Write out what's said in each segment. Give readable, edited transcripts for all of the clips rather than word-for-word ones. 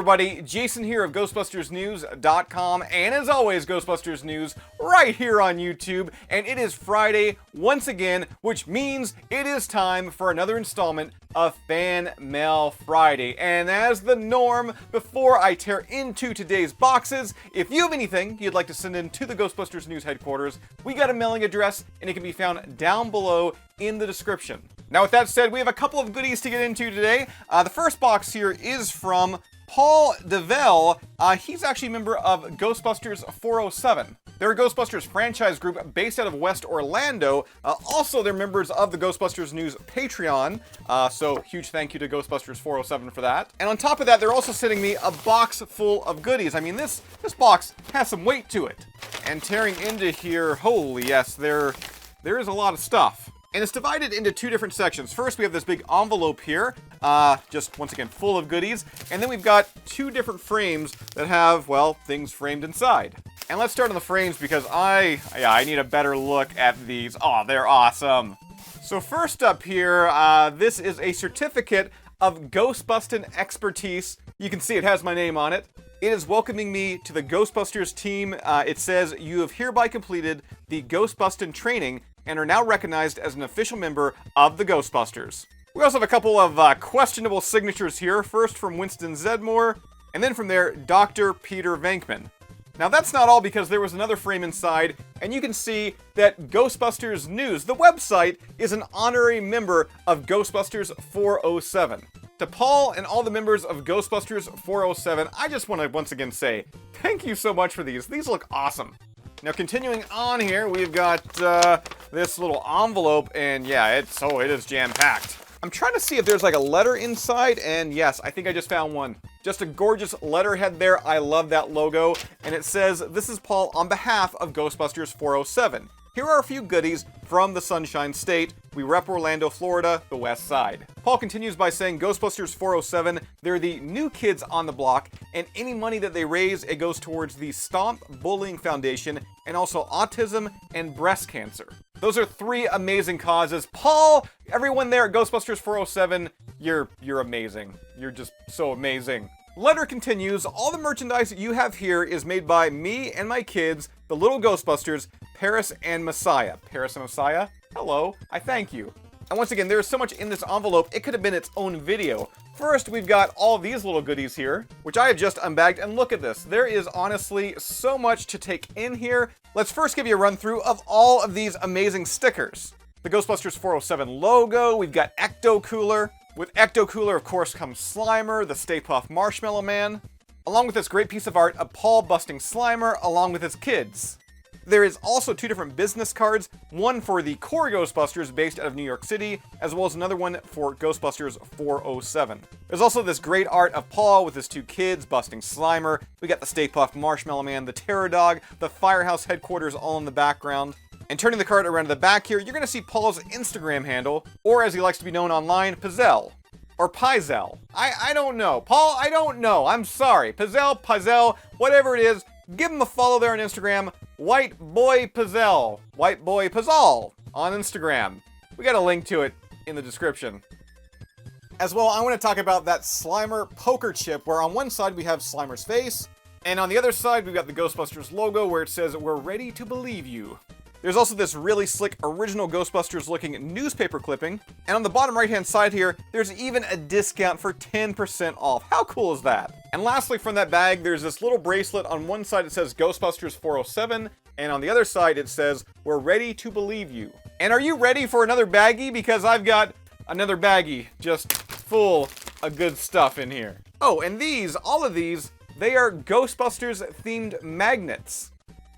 everybody, Jason here of GhostbustersNews.com, and as always, Ghostbusters News right here on YouTube, and it is Friday once again, which means it is time for another installment of Fan Mail Friday. And as the norm, before I tear into today's boxes, if you have anything you'd like to send in to the Ghostbusters News headquarters, we got a mailing address, and it can be found down below in the description. Now, with that said, we have a couple of goodies to get into today. The first box here is from Paul DeVell. He's actually a member of Ghostbusters 407. They're a Ghostbusters franchise group based out of West Orlando. Also, they're members of the Ghostbusters News Patreon. So, huge thank you to Ghostbusters 407 for that. And on top of that, they're also sending me a box full of goodies. I mean, this box has some weight to it. And tearing into here, holy yes, there is a lot of stuff. And it's divided into two different sections. First, we have this big envelope here, just once again full of goodies. And then we've got two different frames that have, well, things framed inside. And let's start on the frames because I need a better look at these. Oh, they're awesome. So first up here, this is a certificate of Ghostbusting expertise. You can see it has my name on it. It is welcoming me to the Ghostbusters team. It says, you have hereby completed the Ghostbusting training and are now recognized as an official member of the Ghostbusters. We also have a couple of questionable signatures here. First from Winston Zedmore, and then from there, Dr. Peter Venkman. Now that's not all, because there was another frame inside, and you can see that Ghostbusters News, the website, is an honorary member of Ghostbusters 407. To Paul and all the members of Ghostbusters 407, I just want to once again say, thank you so much for these. These look awesome. Now, continuing on here, we've got this little envelope, and yeah, it is jam-packed. I'm trying to see if there's like a letter inside, and yes, I think I just found one. Just a gorgeous letterhead there. I love that logo, and it says, "This is Paul on behalf of Ghostbusters 407. Here are a few goodies from the Sunshine State. We rep Orlando, Florida, the West Side." Paul continues by saying, Ghostbusters 407, they're the new kids on the block, and any money that they raise, it goes towards the Stomp Bullying Foundation, and also autism and breast cancer. Those are three amazing causes. Paul, everyone there at Ghostbusters 407, you're amazing. You're just so amazing. Letter continues, all the merchandise you have here is made by me and my kids, the little Ghostbusters, Paris and Messiah. Paris and Messiah, hello, I thank you. And once again, there's so much in this envelope, it could have been its own video. First, we've got all these little goodies here, which I have just unbagged, and look at this. There is honestly so much to take in here. Let's first give you a run through of all of these amazing stickers. The Ghostbusters 407 logo, we've got Ecto Cooler. With Ecto Cooler, of course, comes Slimer, the Stay Puft Marshmallow Man, along with this great piece of art of Paul busting Slimer along with his kids. There is also two different business cards, one for the core Ghostbusters based out of New York City, as well as another one for Ghostbusters 407. There's also this great art of Paul with his two kids busting Slimer. We got the Stay Puft Marshmallow Man, the Terror Dog, the Firehouse headquarters all in the background. And turning the card around to the back here, you're going to see Paul's Instagram handle, or as he likes to be known online, Pizzelle. Or Pizel. I don't know. Paul, I don't know. I'm sorry. Pizel, whatever it is, give him a follow there on Instagram. White Boy Pizzelle. White Boy Pizzle on Instagram. We got a link to it in the description. As well, I want to talk about that Slimer poker chip, where on one side we have Slimer's face, and on the other side we've got the Ghostbusters logo where it says, "We're ready to believe you." There's also this really slick original Ghostbusters looking newspaper clipping. And on the bottom right hand side here, there's even a discount for 10% off. How cool is that? And lastly, from that bag, there's this little bracelet. On one side it says Ghostbusters 407, and on the other side it says, "We're ready to believe you." And are you ready for another baggie? Because I've got another baggie just full of good stuff in here. Oh, and all of these, they are Ghostbusters themed magnets.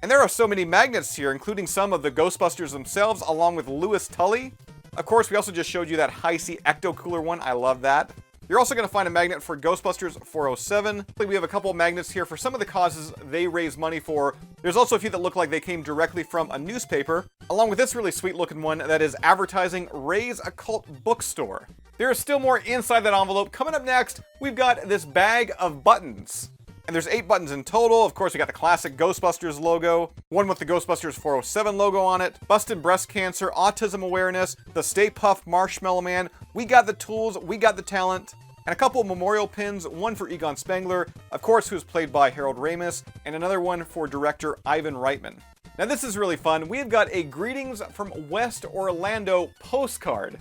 And there are so many magnets here, including some of the Ghostbusters themselves, along with Louis Tully. Of course, we also just showed you that Hi-C Ecto Cooler one. I love that. You're also going to find a magnet for Ghostbusters 407. We have a couple of magnets here for some of the causes they raise money for. There's also a few that look like they came directly from a newspaper, along with this really sweet looking one that is advertising Ray's Occult Bookstore. There is still more inside that envelope. Coming up next, we've got this bag of buttons. And there's 8 buttons in total. Of course, we got the classic Ghostbusters logo, one with the Ghostbusters 407 logo on it, busted breast cancer, autism awareness, the Stay Puft Marshmallow Man. We got the tools, we got the talent. and a couple of memorial pins, one for Egon Spengler, of course, who's played by Harold Ramis, and another one for director Ivan Reitman. Now this is really fun. We've got a Greetings from West Orlando postcard.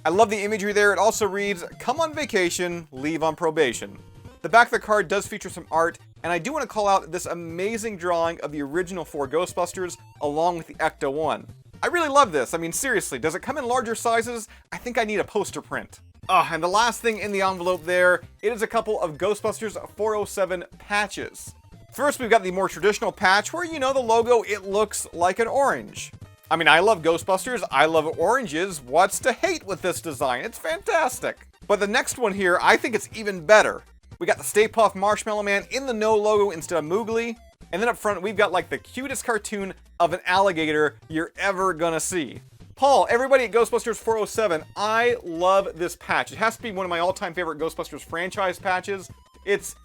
I love the imagery there. It also reads, "Come on vacation, leave on probation." The back of the card does feature some art, and I do want to call out this amazing drawing of the original 4 Ghostbusters along with the Ecto one. I really love this. I mean, seriously, does it come in larger sizes? I think I need a poster print. And the last thing in the envelope there, it is a couple of Ghostbusters 407 patches. First, we've got the more traditional patch where, you know, the logo, it looks like an orange. I mean, I love Ghostbusters, I love oranges. What's to hate with this design? It's fantastic. But the next one here, I think it's even better. We got the Stay Puft Marshmallow Man in the no logo instead of Moogly. And then up front, we've got like the cutest cartoon of an alligator you're ever gonna see. Paul, everybody at Ghostbusters 407, I love this patch. It has to be one of my all-time favorite Ghostbusters franchise patches. It's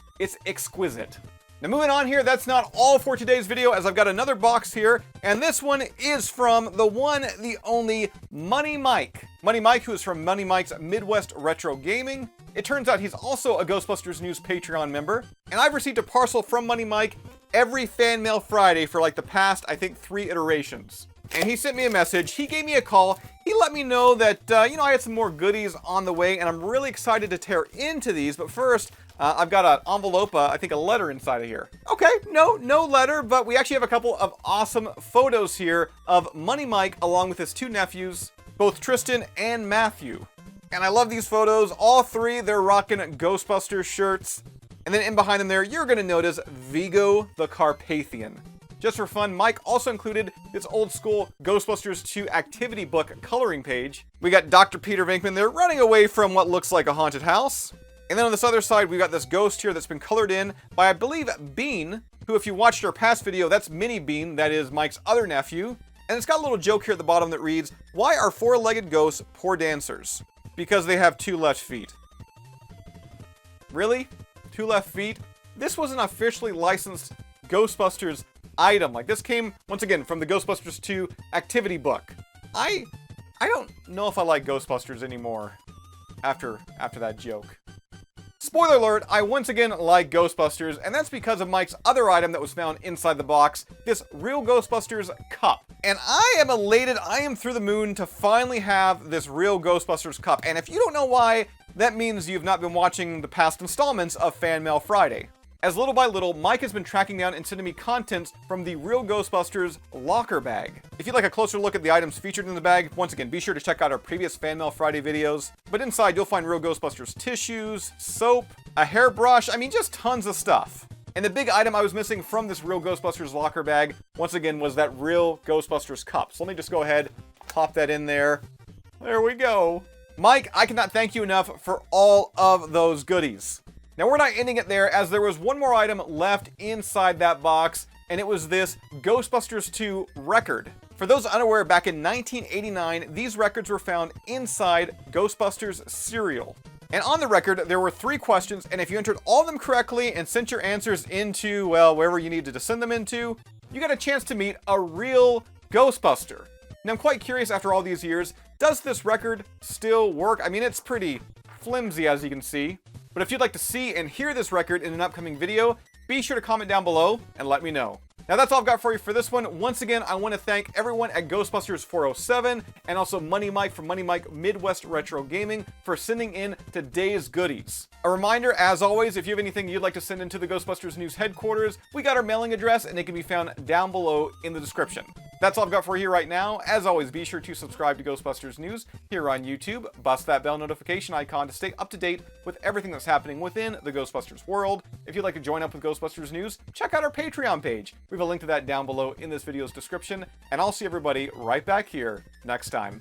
exquisite. Now moving on here, that's not all for today's video, as I've got another box here, and this one is from the one, the only Money Mike. Money Mike, who is from Money Mike's Midwest Retro Gaming. It turns out he's also a Ghostbusters News Patreon member, and I've received a parcel from Money Mike every Fan Mail Friday for like the past, I think, 3 iterations. And he sent me a message, he gave me a call, he let me know that, you know, I had some more goodies on the way, and I'm really excited to tear into these, but first, I've got an envelope, I think a letter inside of here. Okay, no letter, but we actually have a couple of awesome photos here of Money Mike along with his 2 nephews, both Tristan and Matthew. And I love these photos, all 3, they're rocking Ghostbusters shirts. And then in behind them there, you're gonna notice Vigo the Carpathian. Just for fun, Mike also included this old school Ghostbusters 2 activity book coloring page. We got Dr. Peter Venkman there running away from what looks like a haunted house. And then on this other side, we've got this ghost here that's been colored in by, I believe, Bean, who, if you watched our past video, that's Mini Bean, that is Mike's other nephew. And it's got a little joke here at the bottom that reads, "Why are 4-legged ghosts poor dancers? Because they have 2 left feet." Really? 2 left feet? This was an officially licensed Ghostbusters item. Like, this came, once again, from the Ghostbusters 2 activity book. I don't know if I like Ghostbusters anymore after that joke. Spoiler alert, I once again like Ghostbusters, and that's because of Mike's other item that was found inside the box, this Real Ghostbusters Cup. And I am elated, I am through the moon to finally have this Real Ghostbusters Cup. And if you don't know why, that means you've not been watching the past installments of Fan Mail Friday. As little by little, Mike has been tracking down and sending me contents from the Real Ghostbusters locker bag. If you'd like a closer look at the items featured in the bag, once again, be sure to check out our previous Fan Mail Friday videos. But inside, you'll find Real Ghostbusters tissues, soap, a hairbrush, I mean, just tons of stuff. And the big item I was missing from this Real Ghostbusters locker bag, once again, was that Real Ghostbusters cup. So let me just go ahead, pop that in there. There we go. Mike, I cannot thank you enough for all of those goodies. Now, we're not ending it there, as there was one more item left inside that box, and it was this Ghostbusters 2 record. For those unaware, back in 1989, these records were found inside Ghostbusters cereal. And on the record, there were 3 questions, and if you entered all of them correctly and sent your answers into, well, wherever you needed to send them into, you got a chance to meet a real Ghostbuster. Now, I'm quite curious, after all these years, does this record still work? I mean, it's pretty flimsy, as you can see. But if you'd like to see and hear this record in an upcoming video, be sure to comment down below and let me know. Now that's all I've got for you for this one. Once again, I want to thank everyone at Ghostbusters 407 and also Money Mike from Money Mike Midwest Retro Gaming for sending in today's goodies. A reminder, as always, if you have anything you'd like to send into the Ghostbusters News headquarters, we got our mailing address and it can be found down below in the description. That's all I've got for you right now. As always, be sure to subscribe to Ghostbusters News here on YouTube. Bust that bell notification icon to stay up to date with everything that's happening within the Ghostbusters world. If you'd like to join up with Ghostbusters News, check out our Patreon page. We have a link to that down below in this video's description. And I'll see everybody right back here next time.